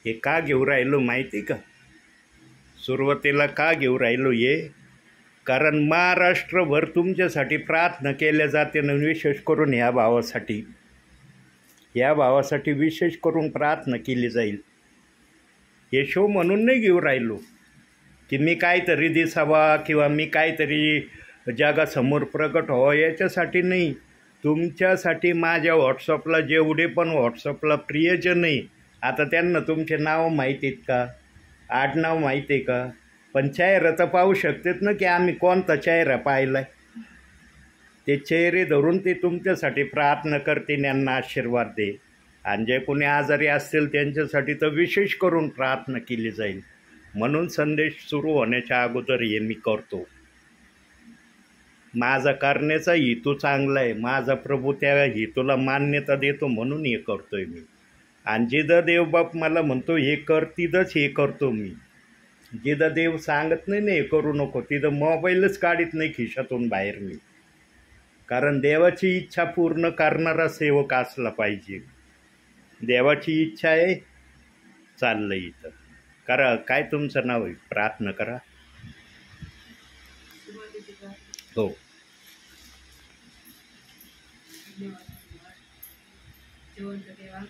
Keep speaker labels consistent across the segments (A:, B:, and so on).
A: हे का घेऊ राहिलो माहिती का? सुरुवातीला का घेऊ राहिलो हे? कारण महाराष्ट्रभर तुमच्यासाठी प्रार्थना केल्या जाते ना, विशेष करून ह्या भावासाठी विशेष करून प्रार्थना केली जाईल. हे शो म्हणून नाही घेऊ राहिलो की मी काहीतरी दिसावा किंवा मी काहीतरी जगासमोर प्रकट व्हावं, याच्यासाठी नाही. तुमच्यासाठी माझ्या व्हॉट्सअपला जेवढे पण व्हॉट्सअपला प्रियजन आहे, आता त्यांना तुमचे नाव माहीत आहेत का, आडनाव माहीत आहे का, पण चेहरा तर पाहू शकतात ना की आम्ही कोणता चेहरा पाहिला आहे. ते चेहरे धरून ते तुमच्यासाठी प्रार्थना करतील, यांना आशीर्वाद दे. आणि जे कोणी आजारी असतील त्यांच्यासाठी तर विशेष करून प्रार्थना केली जाईल. म्हणून संदेश सुरू होण्याच्या अगोदर हे मी करतो. माझा करण्याचा हेतू चांगला आहे. माझा प्रभू त्या हेतूला मान्यता देतो म्हणून हे करतोय मी. आणि जिथं देवबाप मला म्हणतो हे कर, तिथंच हे करतो मी. जिथं देव सांगत नाही हे करू नको, तिथं मोबाईलच काढीत नाही खिशातून बाहेर मी. कारण देवाची इच्छा पूर्ण करणारा सेवक असला पाहिजे. देवाची इच्छा आहे, चाललं इथं करा. काय तुमचं नाव आहे? प्रार्थना करा. हो.
B: जिवंत देवा,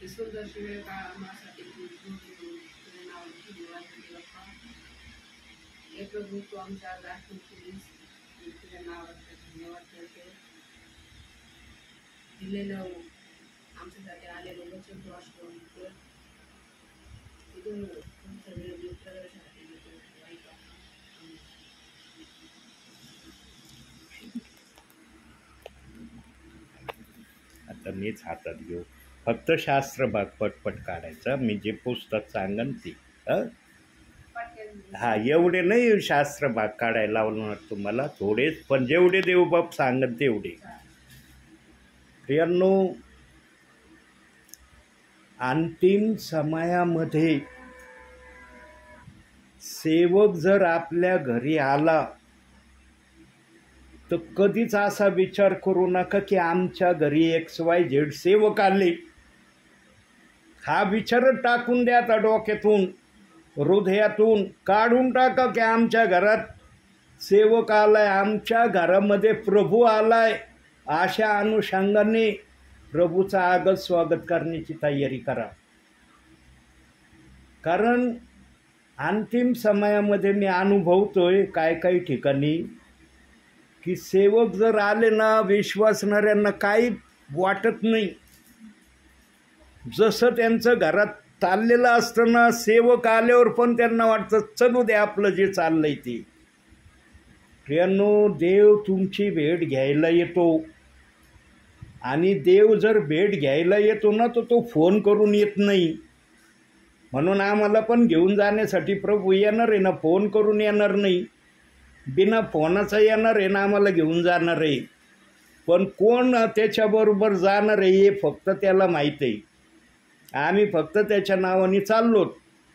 B: ही सुंदरशी वेळ काळासाठी नाव धन्यवाद देते बाप्पा. हे प्रभू, तू आमच्या दाखवून केलीस, तुझ्या नावासाठी धन्यवाद करते. दिलेलं आमच्यासाठी आलेलं वचन तू आठवण कर. तिथून तुमच्या वेळ प्रदर्शनासाठी ऐका.
A: आता मीच हातात घेऊ. फक्त शास्त्र भाग पटपट काढायचा. मी जे पुस्तक सांगन ते. हा, एवढे नाही शास्त्र भाग काढायला लावणार तुम्हाला, थोडेच, पण जेवढे देवबाप सांगन तेवढे. प्रियांनो, अंतिम समयामध्ये सेवक जर आपल्या घरी आला तर कधीच असा विचार करू नका की आमच्या घरी XYZ सेवक आले. हा विचारच टाकून द्या आता डोक्यातून, हृदयातून काढून टाका की आमच्या घरात सेवक आलाय, आमच्या घरामध्ये प्रभू आलाय. अशा अनुषंगाने प्रभूचं आगत स्वागत करण्याची तयारी करा. कारण अंतिम समयामध्ये मी अनुभवतोय काही ठिकाणी की सेवक जर आले ना, विश्वासणाऱ्यांना काही वाटत नाही. जसं त्यांचं घरात चाललेलं असतं ना, सेवक आल्यावर पण त्यांना वाटतं चलू दे आपलं जे चाललंय ते. प्रियांनो, देव तुमची भेट घ्यायला येतो. आणि देव जर भेट घ्यायला येतो ना, तर तो फोन करून येत नाही. म्हणून आम्हाला पण घेऊन जाण्यासाठी प्रभू येणार आहे ना, फोन करून येणार नाही. बिना फोनाचा येणार आहे ना, आम्हाला घेऊन जाणार आहे. पण कोण त्याच्याबरोबर जाणार आहे हे फक्त त्याला माहीत आहे. आम्ही फक्त त्याच्या नावाने चाललो,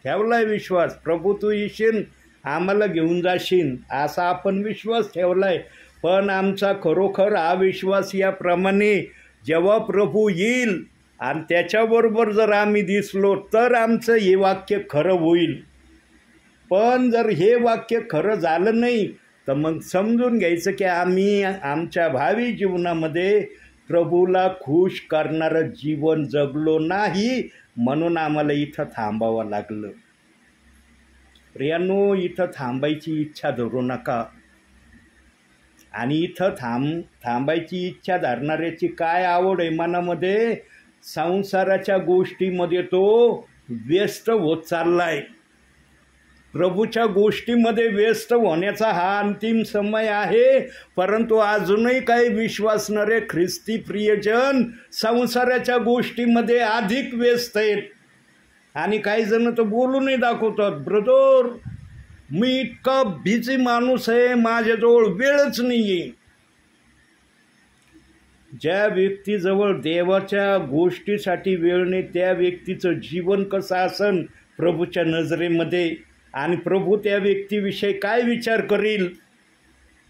A: ठेवलाय विश्वास. प्रभू तू येशील, आम्हाला घेऊन जाशील, असा आपण विश्वास ठेवलाय. पण आमचा खरोखर हा विश्वास याप्रमाणे जेव्हा प्रभू येईल आणि त्याच्याबरोबर जर आम्ही दिसलो तर आमचं हे वाक्य खरं होईल. पण जर हे वाक्य खरं झालं नाही तर मग समजून घ्यायचं की आम्ही आमच्या भावी जीवनामध्ये प्रभूला खुश करणारं जीवन जगलो नाही, म्हणून आम्हाला इथं थांबावं लागलं. प्रियांनो, इथं थांबायची इच्छा धरू नका. आणि इथं थांबायची इच्छा धरणाऱ्याची काय आवड आहे मनामध्ये? संसाराच्या गोष्टीमध्ये तो व्यस्त होत चाललाय. प्रभूच्या गोष्टीमध्ये व्यस्त होण्याचा हा अंतिम समय आहे. परंतु अजूनही काही विश्वासणारे ख्रिस्ती प्रियजन संसाराच्या गोष्टीमध्ये अधिक व्यस्त आहेत. आणि काही जण तर बोलूनही दाखवतात, ब्रदर मी इतका बिझी माणूस आहे, माझ्याजवळ वेळच नाही आहे. ज्या व्यक्तीजवळ देवाच्या गोष्टीसाठी वेळ नाही त्या व्यक्तीचं जीवन कसं असन प्रभूच्या नजरेमध्ये? आणि प्रभू त्या व्यक्तीविषयी काय विचार करील?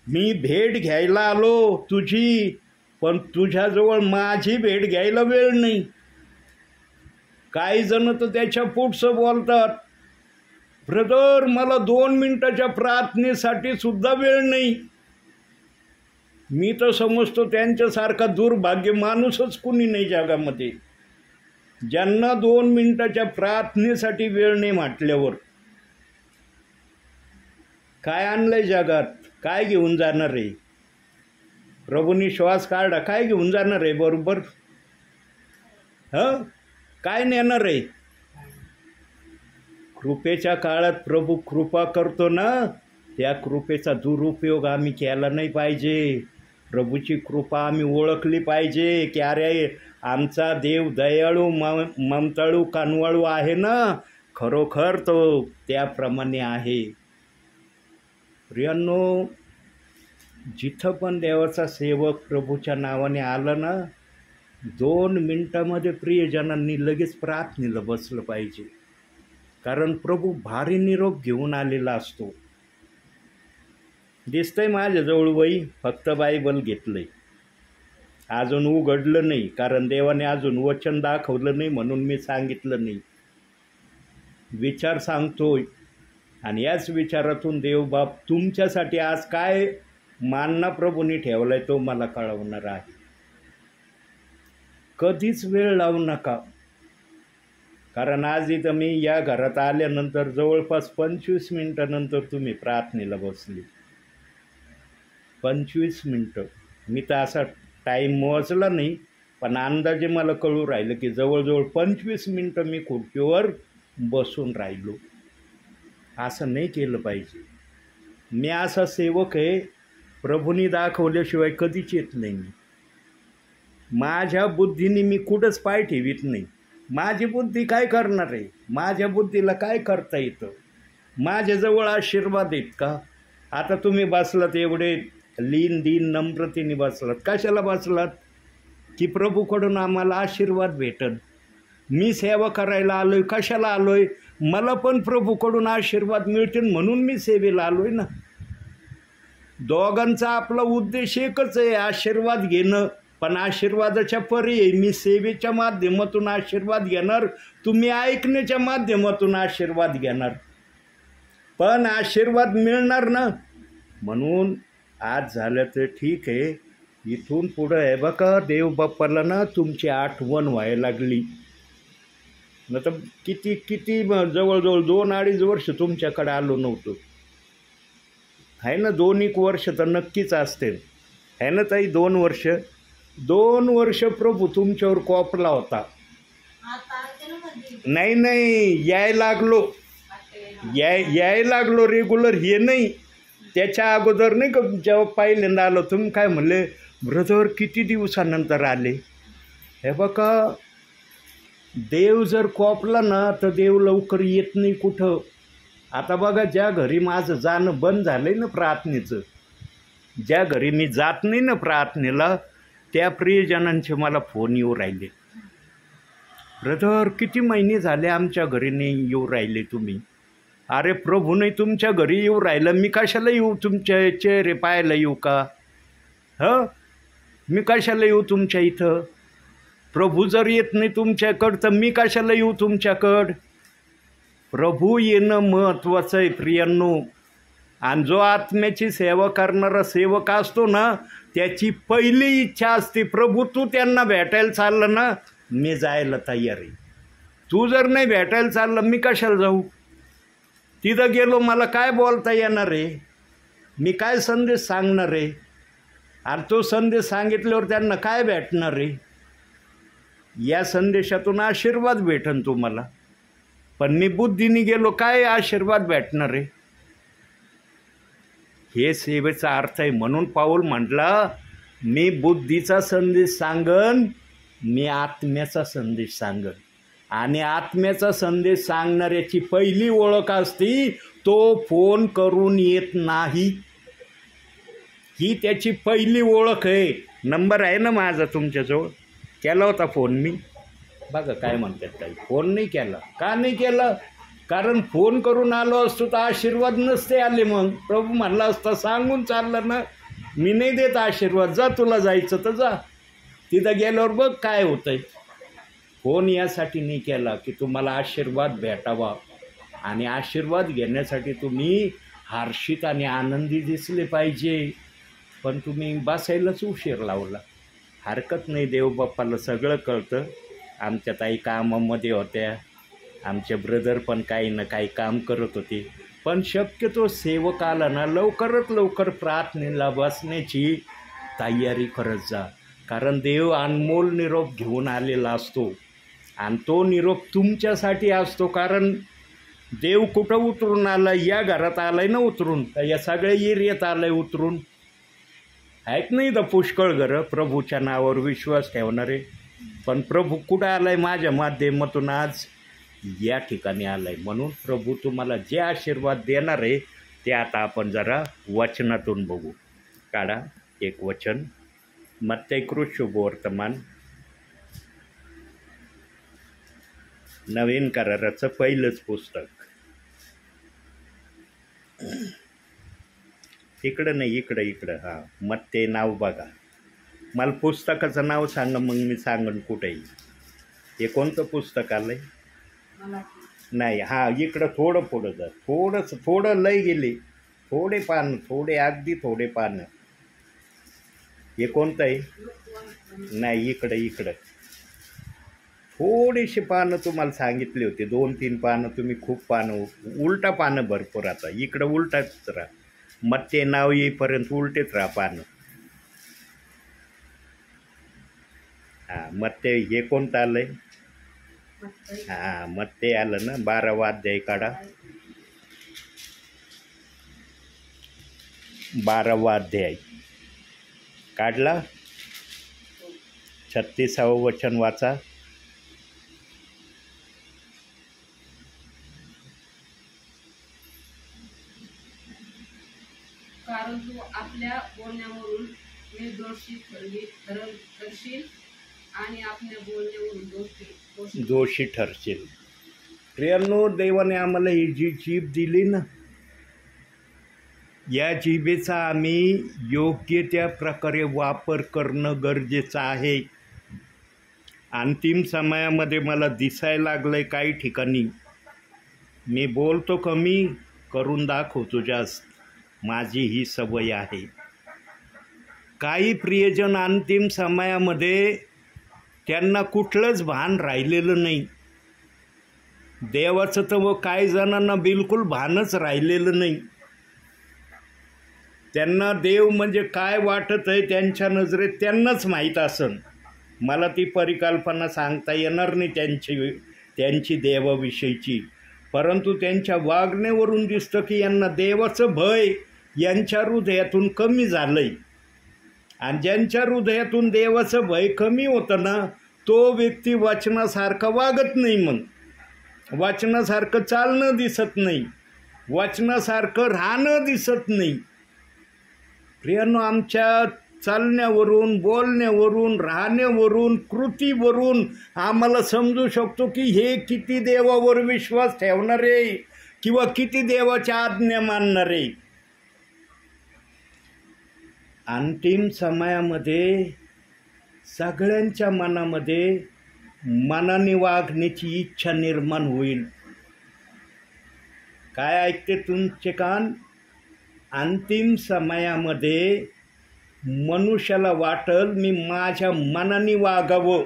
A: मी भेट घ्यायला आलो तुझी, पण तुझ्याजवळ माझी भेट घ्यायला वेळ नाही. काही जण तर त्याच्या पुढचं बोलतात, ब्रदर मला 2 मिनिटाच्या प्रार्थनेसाठी सुद्धा वेळ नाही. मी तर समजतो त्यांच्यासारखा दुर्भाग्य माणूसच कुणी नाही जगामध्ये, ज्यांना 2 मिनिटाच्या प्रार्थनेसाठी वेळ नाही म्हटल्यावर. काय आणलंय जगात? काय घेऊन जाणार आहे? प्रभूंनी श्वास काढला, काय घेऊन जाणार आहे? बरोबर काय नेणार आहे? कृपेच्या काळात प्रभू कृपा करतो ना, त्या कृपेचा दुरुपयोग आम्ही केला नाही पाहिजे. प्रभूची कृपा आम्ही ओळखली पाहिजे की अरे आमचा देव दयाळू ममताळू कानवाळू आहे ना, खरोखर तो त्याप्रमाणे आहे. प्रियांनो, जिथं पण देवाचा सेवक प्रभूच्या नावाने आला ना, 2 मिनिटामध्ये प्रियजनांनी लगेच प्रार्थनेला बसलं पाहिजे, कारण प्रभू भारी निरोप घेऊन आलेला असतो. दिसतंय माझ्याजवळ वही, फक्त बायबल घेतलंय, अजून उघडलं नाही, कारण देवाने अजून वचन दाखवलं नाही म्हणून मी सांगितलं नाही. विचार सांगतोय आणि याच विचारातून देवबाप तुमच्यासाठी आज काय मानना प्रभूंनी ठेवलाय तो मला कळवणार आहे. कधीच वेळ लावू नका, कारण आज इथं मी या घरात आल्यानंतर जवळपास 25 मिनिटानंतर तुम्ही प्रार्थनेला बसले. 25 मिनटं. मी तर असा टाईम मोजला नाही, पण अंदाजे मला कळू राहिलं की जवळजवळ 25 मिनटं मी खुर्चीवर बसून राहिलो. असं नाही केलं पाहिजे. मी असा सेवक आहे, प्रभूंनी दाखवल्याशिवाय कधीच येत नाही. मी माझ्या बुद्धीने मी कुठंच पाय ठेवीत नाही. माझी बुद्धी काय करणार आहे? माझ्या बुद्धीला काय करता येतं? माझ्याजवळ आशीर्वाद आहेत का? आता तुम्ही बसलात एवढे लीन दीन नम्रतेने बसलात, कशाला बसलात? की प्रभूकडून आम्हाला आशीर्वाद भेटन. मी सेवा करायला आलोय, कशाला आलोय? मला पण प्रभूकडून आशीर्वाद मिळतील म्हणून मी सेवेला आलोय ना. दोघांचा आपला उद्देश एकच आहे, आशीर्वाद घेणं. पण आशीर्वादाच्या पर्यायी मी सेवेच्या माध्यमातून आशीर्वाद घेणार, तुम्ही ऐकण्याच्या माध्यमातून आशीर्वाद घेणार, पण आशीर्वाद मिळणार ना. म्हणून आज झालं तर ठीक आहे, इथून पुढं आहे बघा देवबाप्पाला ना तुमची आठवण व्हायला लागली ना, तर किती जवळजवळ 2-2.5 वर्ष तुमच्याकडे आलो नव्हतो आहे ना. 2-1 वर्ष तर नक्कीच असते आहे ना ताई. 2 वर्ष प्रभू तुमच्यावर कोपला होता. नाही यायला लागलो रेग्युलर, हे नाही. त्याच्या अगोदर नाही का जेव्हा पहिल्यांदा आलो तुम्ही काय म्हणले, ब्रदर किती दिवसानंतर आले. हे बघा, देव जर कोपला ना तर देव लवकर येत नाही कुठं. आता बघा, ज्या घरी माझं जाणं बंद झालं आहे ना प्रार्थनेचं, ज्या घरी मी जात नाही ना प्रार्थनेला, त्या प्रियजनांचे मला फोन येऊ राहिले, ब्रदर किती महिने झाले आमच्या घरी नाही येऊ राहिले तुम्ही. अरे प्रभू नाही तुमच्या घरी येऊ राहिलं, मी कशाला येऊ तुमच्या चेहरे पाहायला येऊ का? मी कशाला येऊ तुमच्या इथं? प्रभू जर येत नाही तुमच्याकडं तर मी कशाला येऊ तुमच्याकडं? प्रभू येणं महत्त्वाचं आहे प्रियांनो. आणि जो आत्म्याची सेवा करणारा सेवक असतो ना, त्याची पहिली इच्छा असते, प्रभू तू त्यांना भेटायला चाललं ना, मी जायला तयार आहे. तू जर नाही भेटायला चाललं, मी कशाला जाऊ? तिथं गेलो मला काय बोलता येणार आहे? मी काय संदेश सांगणार आहे? आणि तो संदेश सांगितल्यावर त्यांना काय भेटणार आहे? या संदेशातून आशीर्वाद भेटन तुम्हाला, पण मी बुद्धीने गेलो काय आशीर्वाद भेटणार आहे? हे सेवेचा अर्थ आहे. म्हणून पाऊल म्हटला, मी बुद्धीचा संदेश सांगन, मी आत्म्याचा संदेश सांगन. आणि आत्म्याचा संदेश सांगणाऱ्याची पहिली ओळख असती, तो फोन करून येत नाही. ही त्याची पहिली ओळख आहे. नंबर आहे ना माझा तुमच्याजवळ, केला होता फोन मी. बघा काय म्हणतात काही, फोन नाही केला. का नाही केला? कारण फोन करून आलो असतो तर आशीर्वाद नसते आले. मग प्रभू म्हणला असता, सांगून चाललं ना, मी नाही देत आशीर्वाद, जा तुला जायचं तर जा. तिथं गेल्यावर बघ काय होतंय. फोन यासाठी नाही केला की तुम्हाला आशीर्वाद भेटावा, आणि आशीर्वाद घेण्यासाठी तुम्ही हर्षित आणि आनंदी दिसले पाहिजे, पण तुम्ही बसायलाच उशीर लावला. हरकत नाही, देवबाप्पाला सगळं कळतं. आमच्या ताई कामामध्ये होत्या, आमचे ब्रदर पण काही ना काही काम करत होते, पण शक्यतो सेवकाला ना लवकरात लवकर प्रार्थनेला बसण्याची तयारी करत जा, कारण देव अनमोल निरोप घेऊन आलेला असतो, आणि तो निरोप तुमच्यासाठी असतो. कारण देव कुठं उतरून आला? या घरात आलाय ना उतरून, तर या सगळ्या एरियात आलाय उतरून. आहेत नाही तर पुष्कळ घरं प्रभूच्या नावावर विश्वास ठेवणारे, पण प्रभू कुठं आलाय? माझ्या माध्यमातून आज या ठिकाणी आलाय. म्हणून प्रभू तुम्हाला जे आशीर्वाद देणार आहे ते आता आपण जरा वचनातून बघू. काढा एक वचन, मत्तैकृत शुभवर्तमान, नवीन कराराचं पहिलंच पुस्तक. इकडं नाही, इकडं. हां, मत्ते नाव बघा. मला पुस्तकाचं नाव सांगा, मग मी सांगन कुठेही. हे कोणतं पुस्तक आलं आहे? नाही, हां, इकडं थोडं पुढं जा, थोडं लय गेले, थोडे पानं, अगदी थोडे पानं. हे कोणतं आहे? नाही, इकडं थोडीशी पानं तुम्हाला सांगितली होती, 2-3 पानं. तुम्ही खूप पानं, उलटा पानं भरपूर. आता इकडं उलटाच राहा, मत्ते नाव येईपर्यंत उलटेच राहा पानं. हां, मत्ते हे कोणतं आलं आहे? हां, मत्ते आलं ना. 12वा अध्याय काढा. 12वा अध्याय काढला. 36वं वचन वाचा.
B: कारण तू आपल्या बोलण्यावरून निर्दोषी ठरशील आणि आपल्या बोलण्यावरून
A: दोषी ठरशील. प्रियांनो, देवाने आम्हाला ही जी जीभ दिली ना, या जिभेचा आम्ही योग्य त्या प्रकारे वापर करणं गरजेचं आहे. अंतिम समयामध्ये मला दिसायला लागलं आहे काही ठिकाणी मी बोलतो कमी, करून दाखवतो जास्त. माझी ही सवय आहे. काही प्रियजन अंतिम समयामध्ये त्यांना कुठलंच भान राहिलेलं नाही. देवाचं तर व काही जणांना बिलकुल भानच राहिलेलं नाही. त्यांना देव म्हणजे काय वाटत आहे त्यांच्या नजरेत त्यांनाच माहीत असन. मला ती परिकल्पना सांगता येणार नाही त्यांची देवाविषयीची, परंतु त्यांच्या वागण्यावरून दिसतं की यांना देवाचं भय यांच्या हृदयातून कमी झालं आहे. आणि ज्यांच्या हृदयातून देवाचं भय कमी होतं ना, तो व्यक्ती वचनासारखं वागत नाही. मग वचनासारखं चालणं दिसत नाही, वचनासारखं राहणं दिसत नाही. प्रियांनो, आमच्या चालण्यावरून, बोलण्यावरून, राहण्यावरून, कृतीवरून आम्हाला समजू शकतो की हे किती देवावर विश्वास ठेवणारे किंवा किती देवाच्या आज्ञा मानणारे. अंतिम समयामध्ये सगळ्यांच्या मनामध्ये मनाने वागण्याची इच्छा निर्माण होईल. काय ऐकते तुमचे कान? अंतिम समयामध्ये मनुष्याला वाटल मी माझ्या मनाने वागावं,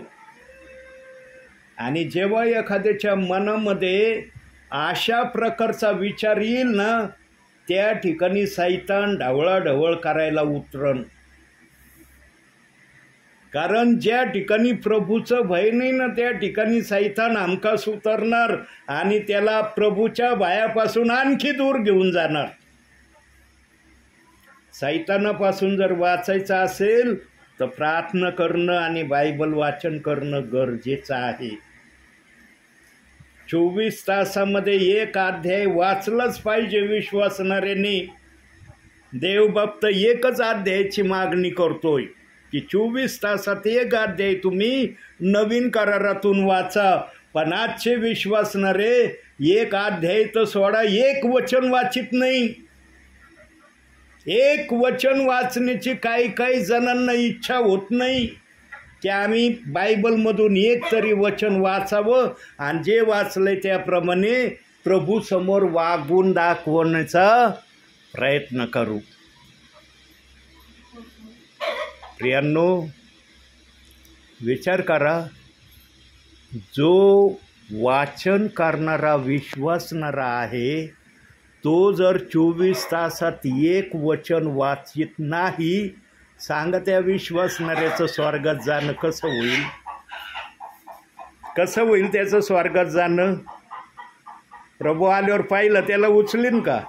A: आणि जेव्हा एखाद्याच्या मनामध्ये अशा प्रकारचा विचार येईल ना, त्या ठिकाणी सैतान ढवळाढवळ करायला उतरण. कारण ज्या ठिकाणी प्रभूचं भय नाही ना, त्या ठिकाणी सैतान हमखास उतरणार आणि त्याला प्रभूच्या भयापासून आणखी दूर घेऊन जाणार. सैतानापासून जर वाचायचं असेल तर प्रार्थना करणं आणि बायबल वाचन करणं गरजेचं आहे. 24 तासामध्ये एक अध्याय वाचलाच पाहिजे विश्वासणाऱ्याने. देवभक्त एकच अध्यायाची मागणी करतोय की 24 तासात एक अध्याय तुम्ही नवीन करारातून वाचा. पण आजचे विश्वासणारे एक अध्याय तर सोडा, एक वचन वाचित नाही. एक वचन वाचण्याची काही जणांना इच्छा होत नाही. की आम्ही बायबलमधून एक तरी वचन वाचावं आणि जे वाचलंय त्याप्रमाणे प्रभूसमोर वागून दाखवण्याचा प्रयत्न करू. प्रियांनो, विचार करा, जो वाचन करणारा विश्वासणारा आहे तो जर 24 तासात एक वचन वाचित नाही, सांगा त्या विश्वासणाऱ्याचं स्वर्गात जाणं कसं होईल? कसं होईल त्याचं स्वर्गात जाणं? प्रभू आल्यावर पाहिलं त्याला उचलीन का?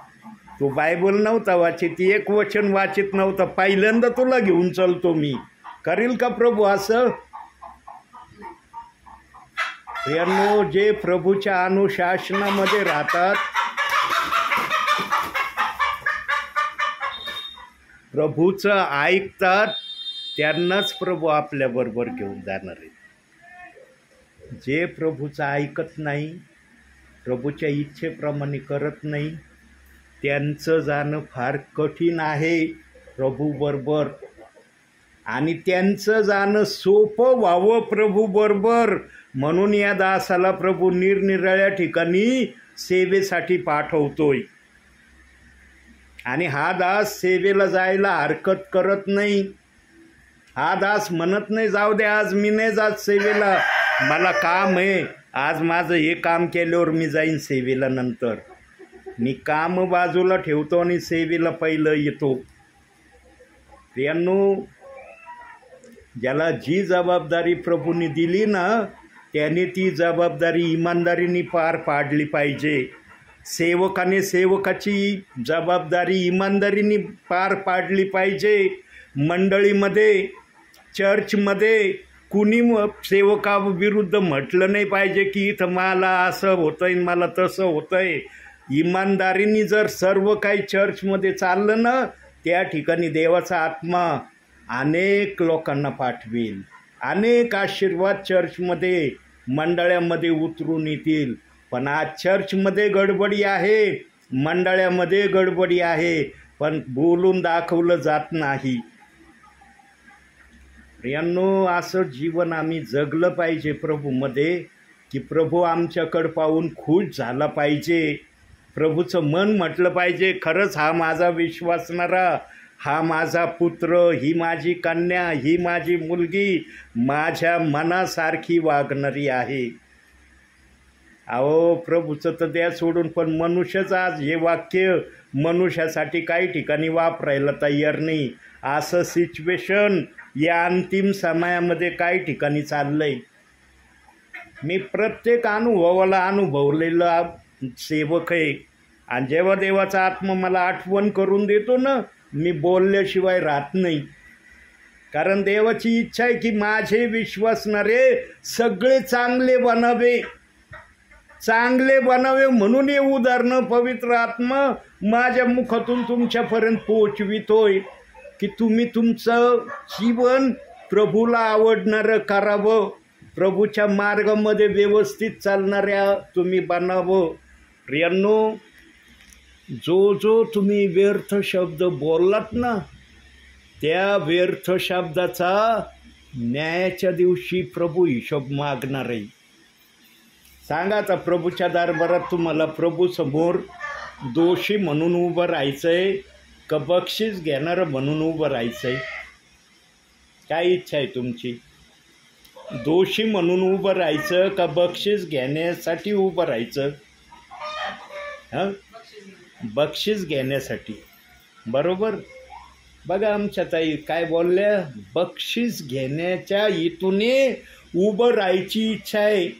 A: तू बायबल नव्हता वाचित, एक वचन वाचित नव्हता, पहिल्यांदा तुला घेऊन चलतो मी, करील का प्रभू असं? यांनो, जे प्रभूच्या अनुशासनामध्ये राहतात, प्रभूचं ऐकतात, त्यांनाच प्रभू आपल्याबरोबर घेऊन जाणार आहे. जे प्रभूचं ऐकत नाही, प्रभूच्या इच्छेप्रमाणे करत नाही, त्यांचं जाणं फार कठीण आहे प्रभूबरोबर. आणि त्यांचं जाणं सोपं व्हावं प्रभूबरोबर म्हणून या दासाला प्रभू निरनिराळ्या ठिकाणी सेवेसाठी पाठवतोय. आणि हा दास सेवेला जायला हरकत करत नाही. हा दास म्हणत नाही जाऊ दे आज मी नाही जात सेवेला, मला काम आहे, आज माझं हे काम केल्यावर मी जाईन सेवेला नंतर. मी काम बाजूला ठेवतो आणि सेवेला पहिलं येतो. प्रियांनो, ज्याला जी जबाबदारी प्रभूने दिली ना, त्याने ती जबाबदारी इमानदारीने पार पाडली पाहिजे. सेवकाने सेवकाची जबाबदारी इमानदारीने पार पाडली पाहिजे. मंडळीमध्ये, चर्चमध्ये कुणी सेवकाविरुद्ध म्हटलं नाही पाहिजे की इथं मला असं होतंय, मला तसं होतंय. इमानदारीने जर सर्व काही चर्चमध्ये चाललं ना, त्या ठिकाणी देवाचा आत्मा अनेक लोकांना पाठवेल. अनेक आशीर्वाद चर्चमध्ये, मंडळामध्ये उतरून येतील. पण आज चर्चमध्ये गडबडी आहे, मंडळामध्ये गडबडी आहे, पण बोलून दाखवलं जात नाही. प्रियांनो, असं जीवन आम्ही जगलं पाहिजे प्रभूमध्ये, की प्रभू आमच्याकडं पाहून खुश झाला पाहिजे. प्रभूचं मन म्हटलं पाहिजे, खरंच हा माझा विश्वासणारा, हा माझा पुत्र, ही माझी कन्या, ही माझी मुलगी माझ्या मनासारखी वागणारी आहे. अहो, प्रभूचं तर द्या सोडून, पण मनुष्यच आज हे वाक्य मनुष्यासाठी काही ठिकाणी वापरायला तयार नाही. असं सिच्युएशन या अंतिम समयामध्ये काही ठिकाणी चाललंय. मी प्रत्येक अनुभवाला अनुभवलेला सेवक आहे. आणि जेव्हा देवाचा आत्मा मला आठवण करून देतो ना, मी बोलल्याशिवाय राहत नाही. कारण देवाची इच्छा आहे की माझे विश्वासणारे सगळे चांगले बनावे, चांगले बनावे. म्हणून हे उदाहरणं पवित्र आत्मा माझ्या मुखातून तुमच्यापर्यंत पोचवितोय की तुम्ही तुमचं जीवन प्रभूला आवडणारं करावं, प्रभूच्या मार्गामध्ये व्यवस्थित चालणाऱ्या तुम्ही बनावं. प्रियांनो, जो तुम्ही व्यर्थ शब्द बोललात ना, त्या व्यर्थ शब्दाचा न्यायाच्या दिवशी प्रभू हिशोब मागणार आहे. सांगा आता, प्रभूच्या दरबारात तुम्हाला प्रभूसमोर दोषी म्हणून उभं राहायचं आहे का बक्षीस घेणारं म्हणून उभं राहायचं आहे? काय इच्छा आहे तुमची? दोषी म्हणून उभं राहायचं का बक्षीस घेण्यासाठी उभं राहायचं? हां, बक्षीस घेण्यासाठी. बरोबर. बघा आमच्या ताई काय बोलल्या, बक्षीस घेण्याच्या इथूने उभं राहायची इच्छा आहे.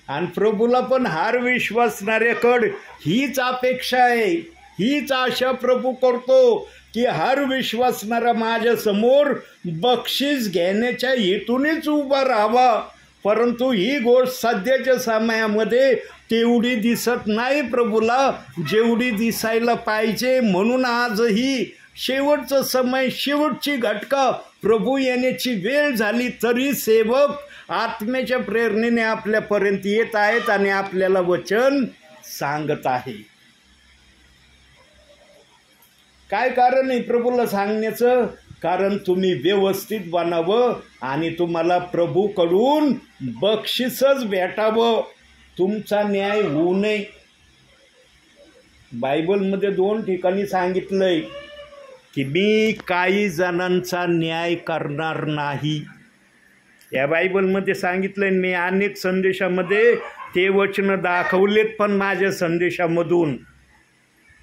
A: आणि प्रभूला पण हार विश्वासणाऱ्याकडं हीच अपेक्षा आहे, हीच आशा प्रभू करतो की हर विश्वासणारा माझ्यासमोर बक्षीस घेण्याच्या हेतूनेच उभा राहावा. परंतु ही गोष्ट सध्याच्या समयामध्ये तेवढी दिसत नाही प्रभूला जेवढी दिसायला पाहिजे. म्हणून आजही शेवटचा समय, शेवटची घटका, प्रभू येण्याची वेळ झाली तरी सेवक आत्म्याच्या प्रेरणेने आपल्यापर्यंत येत आहेत आणि आपल्याला वचन सांगत आहे. काय कारण आहे प्रभूला सांगण्याचं? कारण तुम्ही व्यवस्थित बनावं आणि तुम्हाला प्रभूकडून बक्षीसच भेटावं, तुमचा न्याय होऊ नये. बायबलमध्ये 2 ठिकाणी सांगितलंय की मी काही जणांचा न्याय करणार नाही. या बायबलमध्ये सांगितलंय. मी अनेक संदेशामध्ये ते वचन दाखवलेत, पण माझ्या संदेशामधून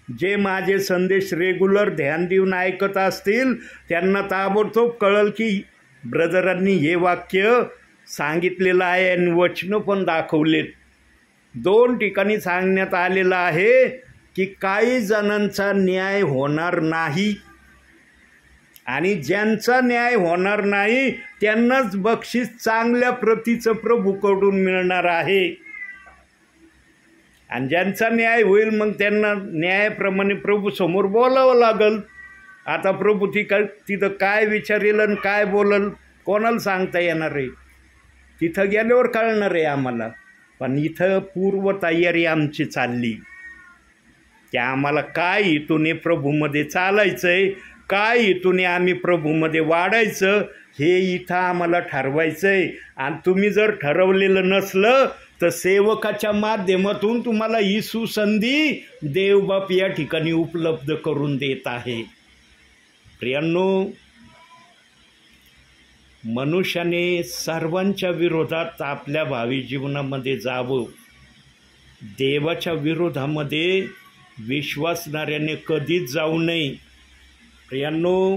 A: जे माझे संदेश रेग्युलर ध्यान देऊन ऐकत असतील त्यांना ताबडतोब कळल की ब्रदरांनी हे वाक्य सांगितलेलं आहे आणि वचनं पण दाखवलेत. 2 ठिकाणी सांगण्यात आलेलं आहे की काही जणांचा न्याय होणार नाही आणि ज्यांचा न्याय होणार नाही त्यांनाच बक्षीस चांगल्या प्रतीचं प्रभूकडून मिळणार आहे. आणि ज्यांचा न्याय होईल मग त्यांना न्यायाप्रमाणे प्रभू समोर बोलावं लागल. आता प्रभू तिथं काय विचारेल आणि काय बोलल कोणाला सांगता येणार आहे, तिथं गेल्यावर कळणार आहे आम्हाला. पण इथं पूर्वतयारी आमची चालली की आम्हाला काय हेतूने प्रभूमध्ये चालायचं आहे, काय हेतूने आम्ही प्रभूमध्ये वाढायचं हे इथं आम्हाला ठरवायचं आहे. आणि तुम्ही जर ठरवलेलं नसलं तर सेवकाच्या माध्यमातून तुम्हाला ही सुसंधी देवबाप या ठिकाणी उपलब्ध करून देत आहे. प्रियांनो, मनुष्याने सर्वांच्या विरोधात आपल्या भावी जीवनामध्ये जावं. देवाच्या विरोधामध्ये विश्वासणाऱ्याने कधीच जाऊ नये. प्रियांनो,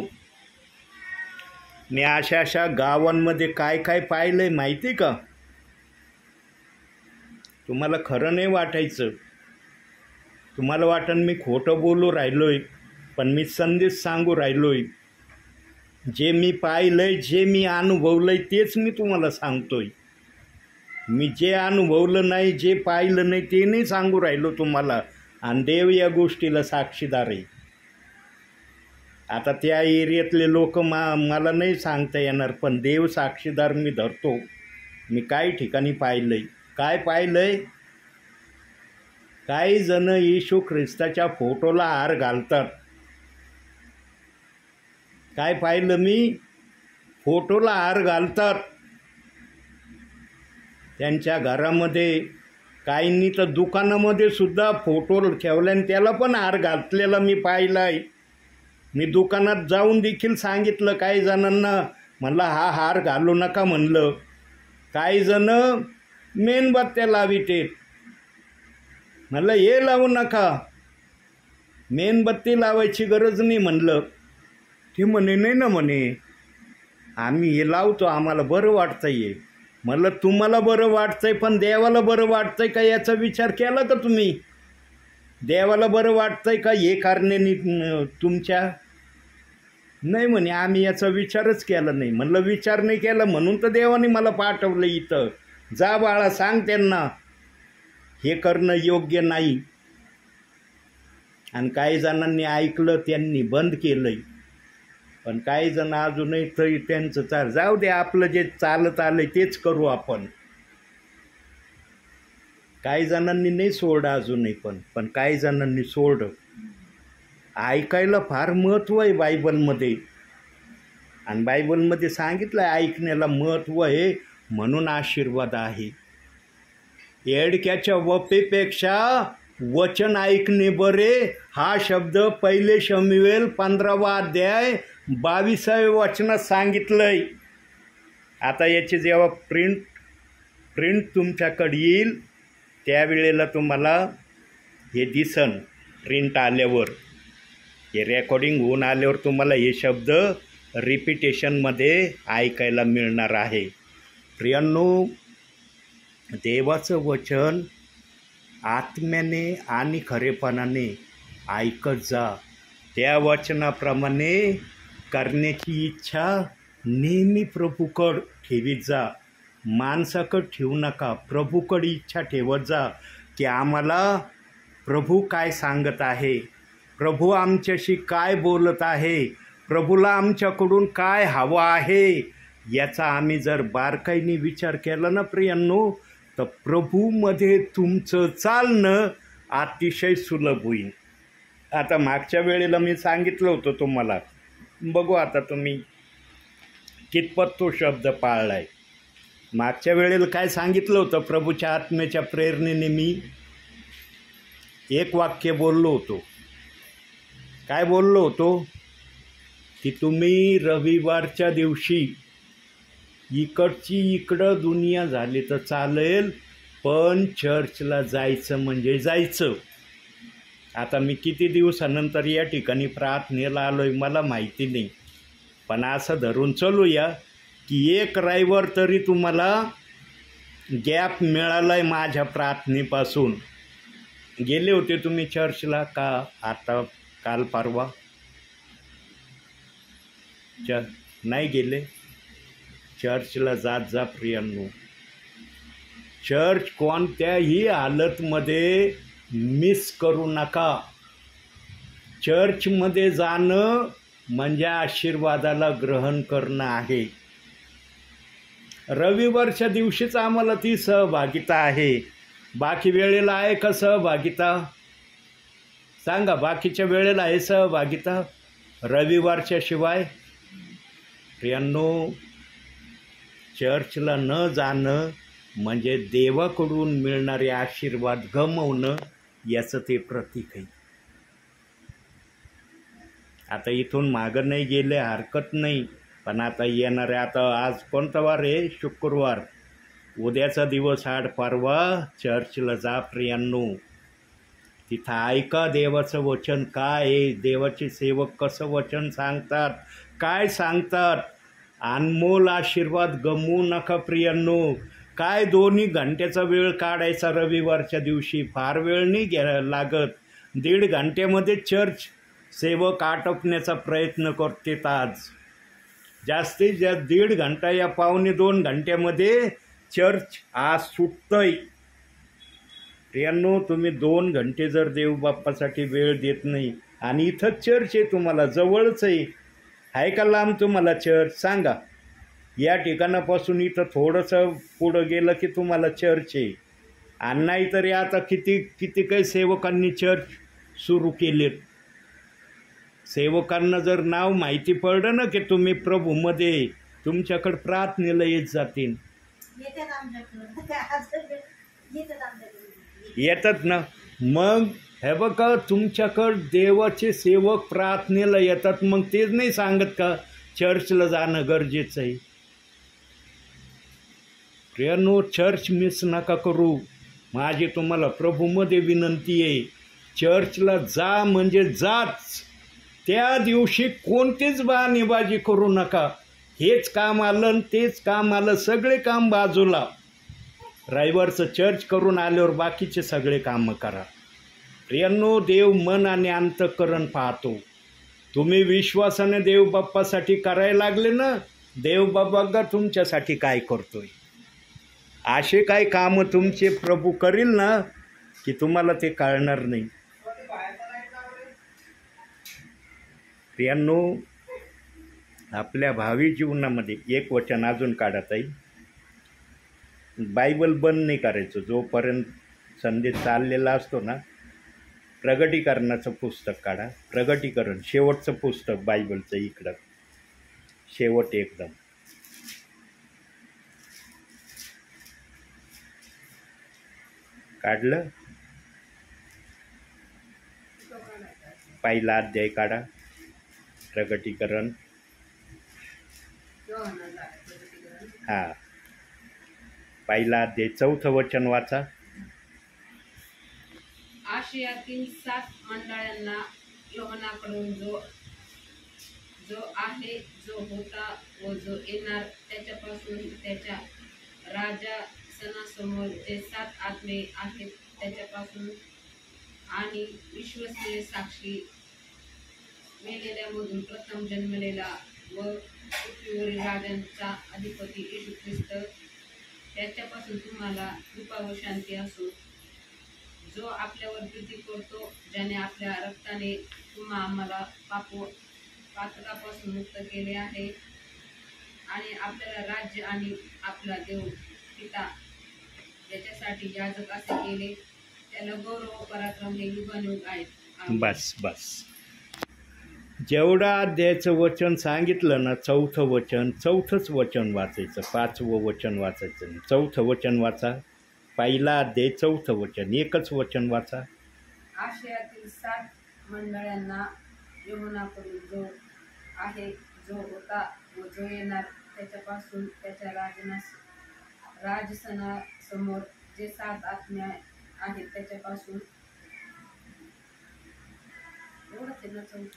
A: मी अशा गावांमध्ये काय काय पाहिलं आहे माहिती आहे का? तुम्हाला खरं नाही वाटायचं, तुम्हाला वाटन मी खोटं बोलू राहिलो आहे, पण मी संदेश सांगू राहिलो आहे. जे मी पाहिलं आहे, जे मी अनुभवलं आहे तेच मी तुम्हाला सांगतो आहे. मी जे अनुभवलं नाही, जे पाहिलं नाही ते नाही सांगू राहिलो तुम्हाला. आणि देव या गोष्टीला साक्षीदार आहे. आता त्या एरियातले लोक मला नाही सांगता येणार, पण देव साक्षीदार मी धरतो. मी काही ठिकाणी पाहिलं आहे. काय पाहिलं आहे? काही जण येशू ख्रिस्ताच्या फोटोला हार घालतात. काय पाहिलं मी? फोटोला हार घालतात त्यांच्या घरामध्ये. काहींनी तर दुकानामध्ये सुद्धा फोटो ठेवला आणि त्याला पण हार घातलेला मी पाहिला आहे. मी दुकानात जाऊन देखील सांगितलं काही जणांना, म्हणलं हा हार घालू नका म्हणलं. काही जण मेणबत्त्या लावितेत, म्हणलं हे लावू नका, मेणबत्ती लावायची गरज नाही म्हणलं. ते म्हणे नाही ना म्हणे, आम्ही हे लावतो, आम्हाला बरं वाटतंय. म्हणलं तुम्हाला बरं वाटतंय पण देवाला बरं वाटतंय का याचा विचार केला का तुम्ही? देवाला बरं वाटतंय का हे कारणाने तुमच्या? नाही म्हणे, आम्ही याचा विचारच केला नाही. म्हणलं विचार नाही केला म्हणून तर देवाने मला पाठवलं इथं. जा बाळा, सांग त्यांना हे करणं योग्य नाही. आणि काही जणांनी ऐकलं, त्यांनी बंद केलंय. पण काही जण अजूनही तरी त्यांचं जाऊ दे, आपलं जे चालत आलंय तेच करू आपण. काही जणांनी नाही सोडलं अजूनही, पण काही जणांनी सोडलं. ऐकायला फार महत्त्व आहे बायबलमध्ये. आणि बायबलमध्ये सांगितलं आहे ऐकण्याला महत्त्व आहे, म्हणून आशीर्वाद आहे. येडक्याच्या वपेपेक्षा वचन ऐकणे बरे, हा शब्द 1 शमूएल 15वा अध्याय 22व्या वचनात सांगितलंय. आता याची जेव्हा प्रिंट तुमच्याकडे येईल त्यावेळेला तुम्हाला हे दिसन. प्रिंट आल्यावर, हे रेकॉर्डिंग होऊन आल्यावर तुम्हाला हे शब्द रिपिटेशनमध्ये ऐकायला मिळणार आहे. प्रियांनो, देवाचं वचन आत्म्याने आणि खरेपणाने ऐकत जा. त्या वचनाप्रमाणे करण्याची इच्छा नेहमी प्रभूकडे ठेवीत जा. माणसाकडे ठेवू नका, प्रभूकडे इच्छा ठेवत जा की आम्हाला प्रभू काय सांगत आहे, प्रभू आमच्याशी काय बोलत आहे, प्रभूला आमच्याकडून काय हवं आहे. याचा आम्ही जर बारकाईने विचार केला ना प्रियांनो, तर प्रभूमध्ये तुमचं चालणं अतिशय सुलभ होईल. आता मागच्या वेळेला मी सांगितलं होतं तुम्हाला बघू आता तुम्ही कितपत तो शब्द पाळलाय. मागच्या वेळेला काय सांगितलं होतं, प्रभूच्या आत्म्याच्या प्रेरणेने मी एक वाक्य बोललो होतो. काय बोललो होतो? की तुम्ही रविवारच्या दिवशी इकडची इकडं दुनिया झाली तर चालेल, पण चर्चला जायचं म्हणजे जायचं. आता मी किती दिवसानंतर या ठिकाणी प्रार्थनेला आलो आहे मला माहिती नाही, पण असं धरून चालूया की एक रविवार तरी तुम्हाला गॅप मिळाला आहे माझ्या प्रार्थनेपासून. गेले होते तुम्ही चर्चला का आता काल परवा? नाही गेले? चर्चला जात जा प्रियांनो. चर्च कोणत्याही हालतमध्ये मिस करू नका. चर्चमध्ये जाणं म्हणजे आशीर्वादाला ग्रहण करणं आहे. रविवारच्या दिवशीच आम्हाला ती सहभागिता आहे. बाकी वेळेला आहे का सहभागिता? सांगा, बाकीच्या वेळेला आहे सहभागिता रविवारच्या शिवाय? प्रियांनो, चर्चला न जाणं म्हणजे देवाकडून मिळणारे आशीर्वाद गमावणं याचं ते प्रतीक आहे. आता इथून मागं नाही गेले हरकत नाही, पण आता येणारे, आता आज कोणता वार आहे? शुक्रवार. उद्याचा दिवस आड परवा चर्चला जा प्रियांनो. तिथं ऐका देवाचं वचन काय आहे, देवाचे सेवक कसं वचन सांगतात, काय सांगतात. अनमोल आशीर्वाद गमवू नका प्रियांनो. काय 2 घंट्याचा वेळ काढायचा रविवारच्या दिवशी, फार वेळ नाही लागत. 1.5 घंट्यामध्ये चर्च सेवक आटोपण्याचा प्रयत्न करतात. आज जास्तीत जास्त 1.5 घंटा या 1.25-2 घंट्यामध्ये चर्च आज सुटतंय. प्रियांनो, तुम्ही 2 घंटे जर देवबाप्पासाठी वेळ देत नाही आणि इथं चर्च आहे तुम्हाला जवळच आहे का लांब तुम्हाला चर्च? सांगा. या ठिकाणापासून इथं थोडंसं पुढं गेलं की तुम्हाला चर्च आहे. आणि नाहीतरी आता किती काही सेवकांनी चर्च सुरू केलेत. सेवकांना जर नाव माहिती पडलं ना की तुम्ही प्रभूमध्ये, तुमच्याकडे प्रार्थनेला येत जातील. येतात ना. मग हे बघा, तुमच्याकडं देवाचे सेवक प्रार्थनेला येतात, मग तेच नाही सांगत का चर्चला जाणं गरजेचं आहे? प्रियांनो, चर्च मिस नका करू. माझी तुम्हाला प्रभूमध्ये विनंती आहे. चर्चला जा म्हणजे जाच. त्या दिवशी कोणतीच बहाणेबाजी करू नका. हेच काम आलं तेच काम आलं, सगळे काम बाजूला. रविवारचं चर्च करून आल्यावर बाकीचे सगळे कामं करा. प्रियांनो, देव मन आणि अंतःकरण पाहतो. तुम्ही विश्वासाने देवबाप्पासाठी करायला लागले ना, देवबाप्पा तुमच्यासाठी काय करतोय. असे काय कामं तुमचे प्रभू करील ना की तुम्हाला ते कळणार नाही. प्रियांनो, आपल्या भावी जीवनामध्ये एक वचन अजून काढत आहे. बायबल बंद नाही करायचं जोपर्यंत संदेश चाललेला असतो ना. प्रगटीकरणाचं पुस्तक काढा. प्रगटीकरण शेवटचं पुस्तक बायबलचं, इकडं शेवट एकदम. काढलं? पहिला अध्याय काढा. प्रगटीकरण. हां, पहिला अध्याय 4थं वचन वाचा.
B: आशियातील 7 मंडळांना योहानाकडून जो आहे, जो होता व जो येणार, त्याच्यापासून त्याच्या राजासनासमोर जे 7 आत्मे आहेत त्याच्यापासून आणि विश्वसनीय साक्षी, मेलेल्यामधून प्रथम जन्मलेला व पृथ्वीवरील राजांचा अधिपती येशू ख्रिस्त, त्याच्यापासून तुम्हाला कृपा व शांती असो, जो आपल्यावर प्रीती करतो, ज्याने आपल्या रक्ताने आम्हाला पातकापासून मुक्त केले आहे आणि आपल्याला राज्य आणि आपला देव पिता ज्याच्यासाठी याजक असे केले, त्याला गौरव पराक्रम हे युगानुयुग आहेत.
A: बस. जेवढा अध्यायाचं वचन सांगितलं ना, चौथं वचन, चौथंच वचन वाचायचं, 5वं वचन वाचायचं नाही. चौथं वचन वाचा. पहिला अध्याय, चौथं वचन, एकच वचन वाचा.
B: आशियातील 7 मंडळांना यहोवाकडून जो आहे, जो होता व जो येणार, त्याच्यापासून त्याच्या राजसनासमोर जे 7 आत्म्या आहेत त्याच्यापासून.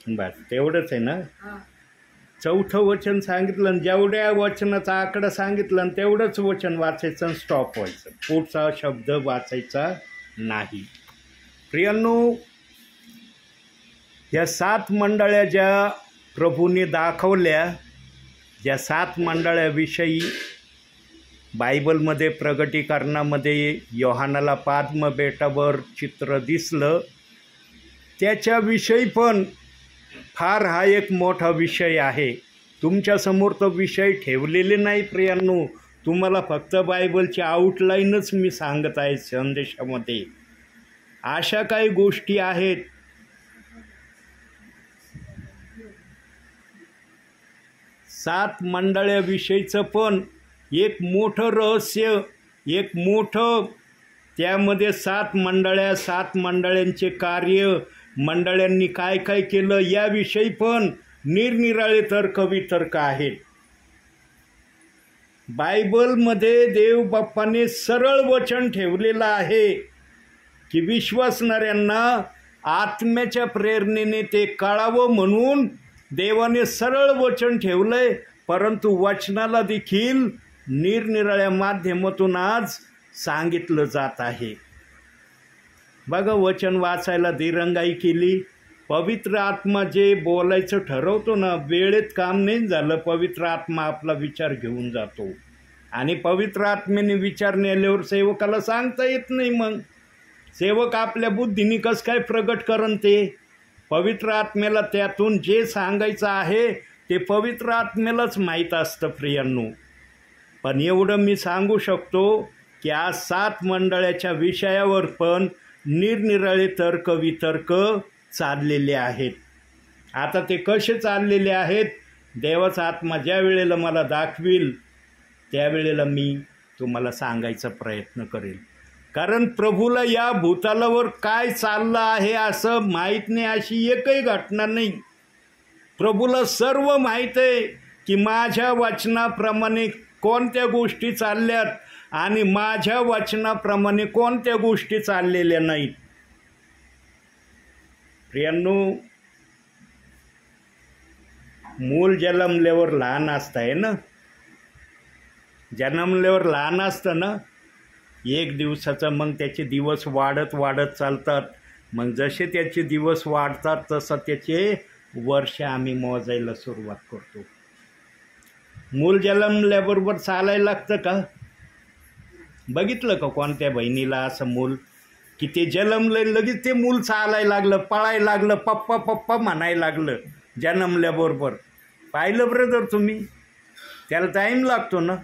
A: बस तेवढंच आहे ना.
B: हा.
A: चौथं वचन सांगितलं आणि जेवढ्या वचनाचा आकडा सांगितलं आणि तेवढंच वचन वाचायचं आणि स्टॉप व्हायचं. पुढचा शब्द वाचायचा नाही. प्रियांनो, या 7 मंडळ्या ज्या प्रभूने दाखवल्या, ज्या 7 मंडळाविषयी बायबलमध्ये प्रगटीकरणामध्ये योहानाला पाद्म बेटावर चित्र दिसलं, त्याच्याविषयी पण फार हा एक मोठा विषय आहे. तुमच्यासमोर तो विषय ठेवलेले नाही प्रियांनो, तुम्हाला फक्त बायबलची आउटलाईनच मी सांगत आहे संदेशामध्ये. अशा काही गोष्टी आहेत सात मंडळाविषयीचं पण एक मोठं रहस्य, एक मोठं त्यामध्ये 7 मंडळ्या, 7 मंडळांचे कार्य, मंडळांनी काय काय केलं याविषयी पण निरनिराळे तर्क वितर्क आहेत. बायबलमध्ये देव बाप्पाने सरळ वचन ठेवलेलं आहे की विश्वासणाऱ्यांना आत्म्याच्या प्रेरणेने ते कळावं म्हणून देवाने सरळ वचन ठेवलंय. परंतु वचनाला देखील निरनिराळ्या माध्यमातून आज सांगितलं जात आहे. बघा, वचन वाचायला दिरंगाई केली. पवित्र आत्मा जे बोलायचं ठरवतो ना, वेळेत काम नाही झालं, पवित्र आत्मा आपला विचार घेऊन जातो आणि पवित्र आत्म्याने विचार नेल्यावर सेवकाला सांगता येत नाही. मग सेवक आपल्या बुद्धीने कसं काय प्रगट करन ते? पवित्र आत्म्याला त्यातून जे सांगायचं आहे ते पवित्र आत्म्यालाच माहीत असतं प्रियांनो. पण एवढं मी सांगू शकतो की आज 7 मंडळाच्या विषयावर पण निरनिराळे तर्क वितर्क चाललेले आहेत. आता ते कसे चाललेले आहेत, देवाचा आत्मा ज्या वेळेला मला दाखवील त्यावेळेला मी तुम्हाला सांगायचा प्रयत्न करेल. कारण प्रभूला या भूतलावर काय चाललं आहे असं माहीत नाही, अशी एकही घटना नाही. प्रभूला सर्व माहीत आहे की माझ्या वचनाप्रमाणे कोणत्या गोष्टी चालल्यात आणि माझ्या वचनाप्रमाणे कोणत्या गोष्टी चाललेल्या नाहीत. प्रियांनो, मूल जन्मल्यावर लहान असतंय ना, जन्मल्यावर लहान असतं ना, 1 दिवसाचं, मग त्याचे दिवस वाढत वाढत चालतात. मग जसे त्याचे दिवस वाढतात तसं त्याचे वर्ष आम्ही मोजायला सुरुवात करतो. मूल जन्मल्याबरोबर चालायला लागतं का? बघितलं का कोणत्या बहिणीला असं मूल की ते जन्मलं लगेच ते मूल चालायला लागलं, पळायला लागलं, पप्पा पप्पा म्हणायला लागलं जन्मल्याबरोबर? पाहिलं ब्रदर तुम्ही? त्याला टाईम लागतो ना.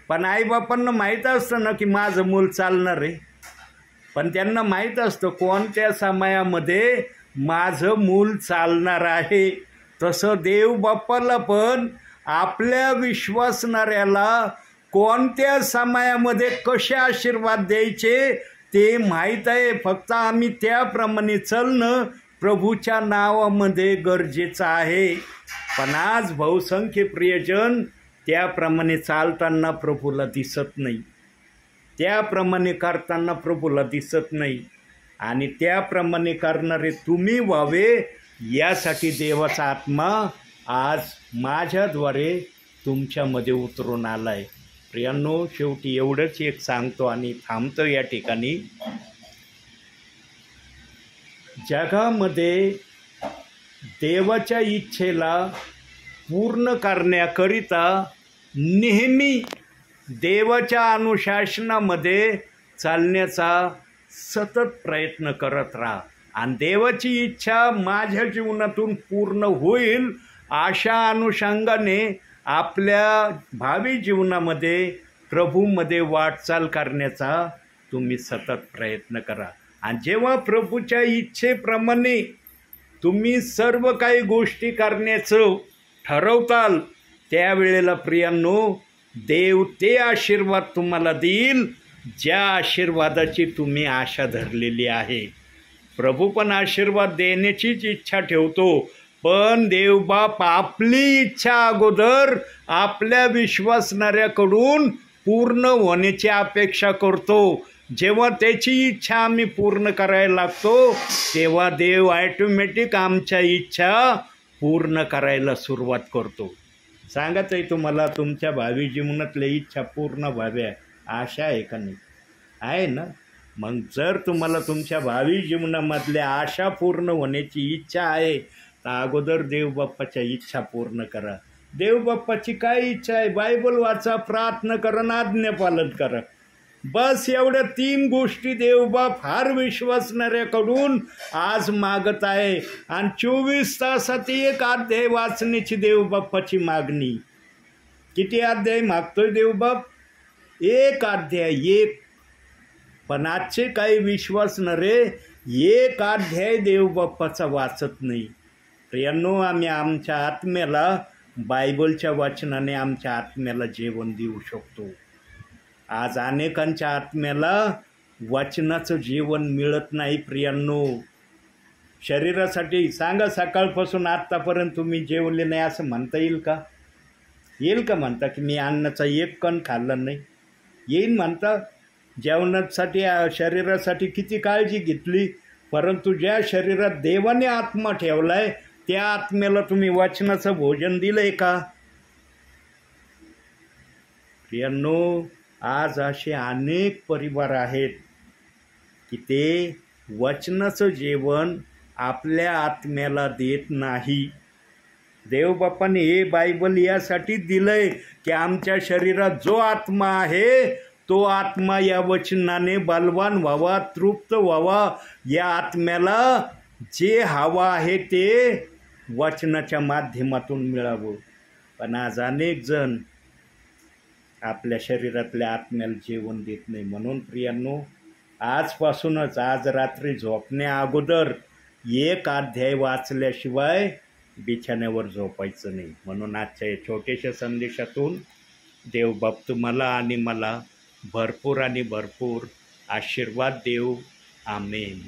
A: पण आईबापांना माहीत असतं ना की माझं मूल चालणार आहे, पण त्यांना माहीत असतं कोणत्या समयामध्ये माझं मूल चालणार आहे. तसं देव बाप्पाला पण आपल्या विश्वासणाऱ्याला कोणत्या समयामध्ये कसे आशीर्वाद द्यायचे ते माहीत आहे. फक्त आम्ही त्याप्रमाणे चालणं प्रभूच्या नावामध्ये गरजेचं आहे. पण आज बहुसंख्य प्रियजन त्याप्रमाणे चालताना प्रभूला दिसत नाही, त्याप्रमाणे करताना प्रभूला दिसत नाही. आणि त्याप्रमाणे करणारे तुम्ही व्हावे यासाठी देवाचा आत्मा आज माझ्याद्वारे तुमच्यामध्ये उतरून आला आहे. प्रियांनो, शेवटी एवढंच एक सांगतो आणि थांबतो या ठिकाणी. जगामध्ये देवाच्या इच्छेला पूर्ण करण्याकरिता नेहमी देवाच्या अनुशासनामध्ये चालण्याचा सतत प्रयत्न करत राहा आणि देवाची इच्छा माझ्या जीवनातून पूर्ण होईल अशा अनुषंगाने आपल्या भावी जीवनामध्ये प्रभूमध्ये वाटचाल करण्याचा तुम्ही सतत प्रयत्न करा. आणि जेव्हा प्रभूच्या इच्छेप्रमाणे तुम्ही सर्व काही गोष्टी करण्याचं ठरवताल त्यावेळेला प्रियांनो, देव ते आशीर्वाद तुम्हाला देईल ज्या आशीर्वादाची तुम्ही आशा धरलेली आहे. प्रभू पण आशीर्वाद देण्याचीच इच्छा ठेवतो, पण देवबाप आपली इच्छा अगोदर आपल्या विश्वासणाऱ्याकडून पूर्ण होण्याची अपेक्षा करतो. जेव्हा त्याची इच्छा आम्ही पूर्ण करायला लागतो तेव्हा देव ॲटोमॅटिक आमच्या इच्छा पूर्ण करायला सुरुवात करतो. सांगत आहे तुम्हाला तुमच्या भावी जीवनातल्या इच्छा पूर्ण व्हाव्या आशा आहे का नाही? आहे ना? मग जर तुम्हाला तुमच्या भावी जीवनामधल्या आशा पूर्ण होण्याची इच्छा आहे तर अगोदर देवबाप्पाच्या इच्छा पूर्ण करा. देवबाप्पाची काय इच्छा आहे? बायबल वाचा, प्रार्थना करा, आज्ञापालन करा. बस एवढ्या 3 गोष्टी देवबाप फार विश्वासणाऱ्याकडून आज मागत आहे. आणि 24 तासात 1 अध्याय वाचण्याची देवबाप्पाची मागणी. किती अध्याय मागतोय देवबाप? 1 अध्याय, 1. पण आजचे काही विश्वासणारे 1 अध्याय देवबाप्पाचा वाचत नाही. प्रियांनो, आम्ही आमच्या आत्म्याला बायबलच्या वाचनाने आमच्या आत्म्याला जेवण देऊ शकतो. आज अनेकांच्या आत्म्याला वचनाचं जेवण मिळत नाही. प्रियांनो, शरीरासाठी सांगा, सकाळपासून आत्तापर्यंत तुम्ही जेवले नाही असं म्हणता येईल का? येईल का म्हणता की मी अन्नाचा 1 कण खाल्ला नाही? येईल म्हणता? जेवणासाठी शरीरासाठी किती काळजी घेतली, परंतु ज्या शरीरात देवाने आत्मा ठेवलाय त्या आत्म्याला तुम्ही वचनाचं भोजन दिलंय का? प्रियांनो, आज असे अनेक परिवार आहेत की ते वचनाचं जेवण आपल्या आत्म्याला देत नाही. देवबापाने हे बायबल यासाठी दिलंय की आमच्या शरीरात जो आत्मा आहे तो आत्मा या वचनाने बलवान व्हावा, तृप्त व्हावा. या आत्म्याला जे हवा आहे ते वचनाच्या माध्यमातून मिळावं. पण आज अनेक जण आपल्या शरीरातल्या आत्म्याला जेवण देत नाही. म्हणून प्रियांनो, आजपासूनच आज रात्री झोपण्या अगोदर 1 अध्याय वाचल्याशिवाय बिछाण्यावर झोपायचं नाही. म्हणून आजच्या या छोट्याशा संदेशातून देवबाप तुम्हाला आणि मला भरपूर आणि भरपूर आशीर्वाद देऊ. आमेन.